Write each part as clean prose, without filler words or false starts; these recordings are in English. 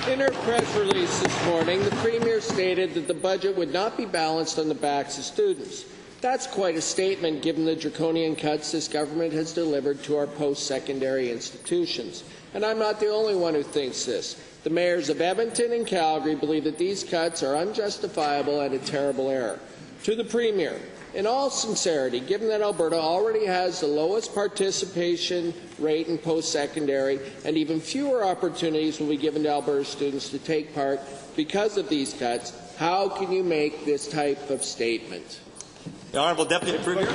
In her press release this morning, the Premier stated that the budget would not be balanced on the backs of students. That's quite a statement given the draconian cuts this government has delivered to our post-secondary institutions. And I'm not the only one who thinks this. The mayors of Edmonton and Calgary believe that these cuts are unjustifiable and a terrible error. To the Premier, in all sincerity, given that Alberta already has the lowest participation rate in post-secondary and even fewer opportunities will be given to Alberta students to take part because of these cuts, how can you make this type of statement? The Honourable Deputy Premier.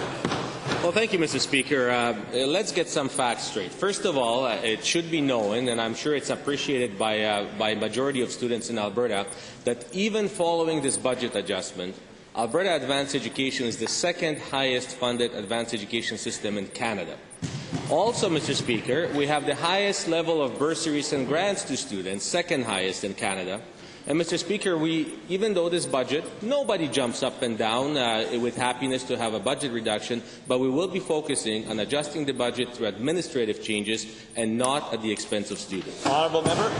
Well, thank you, Mr. Speaker. Let's get some facts straight. First of all, it should be known, and I'm sure it's appreciated by a majority of students in Alberta, that even following this budget adjustment, Alberta Advanced Education is the second highest funded advanced education system in Canada. Also, Mr. Speaker, we have the highest level of bursaries and grants to students, second highest in Canada. And Mr. Speaker, even though this budget, nobody jumps up and down with happiness to have a budget reduction, but we will be focusing on adjusting the budget through administrative changes and not at the expense of students. Honourable member.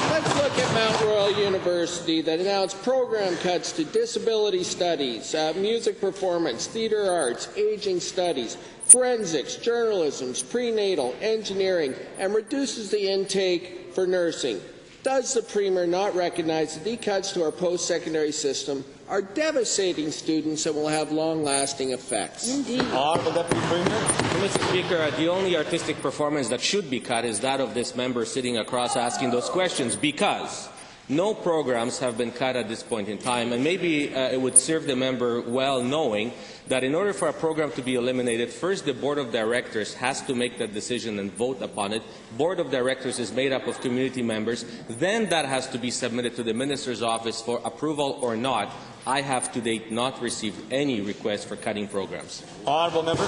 Let's look at Mount Royal University that announced program cuts to disability studies, music performance, theatre arts, aging studies, forensics, journalism, prenatal, engineering, and reduces the intake for nursing. Does the Premier not recognize that these cuts to our post-secondary system are devastating students and will have long-lasting effects? Indeed. Honourable Deputy Premier. Mr. Speaker, the only artistic performance that should be cut is that of this member sitting across asking those questions, because no programs have been cut at this point in time, and maybe it would serve the member well knowing that in order for a program to be eliminated, first the Board of Directors has to make that decision and vote upon it. Board of Directors is made up of community members. Then that has to be submitted to the Minister's office for approval or not. I have to date not received any request for cutting programs. Honourable member.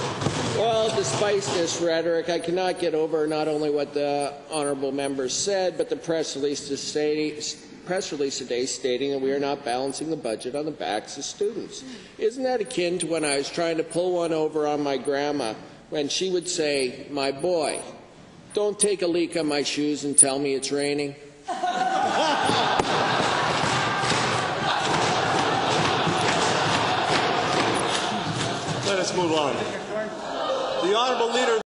Well, despite this rhetoric, I cannot get over not only what the honourable member said, but the press release today stating that we are not balancing the budget on the backs of students. Isn't that akin to when I was trying to pull one over on my grandma when she would say, "My boy, don't take a leak on my shoes and tell me it's raining"? Let us move on. The Honourable Leader.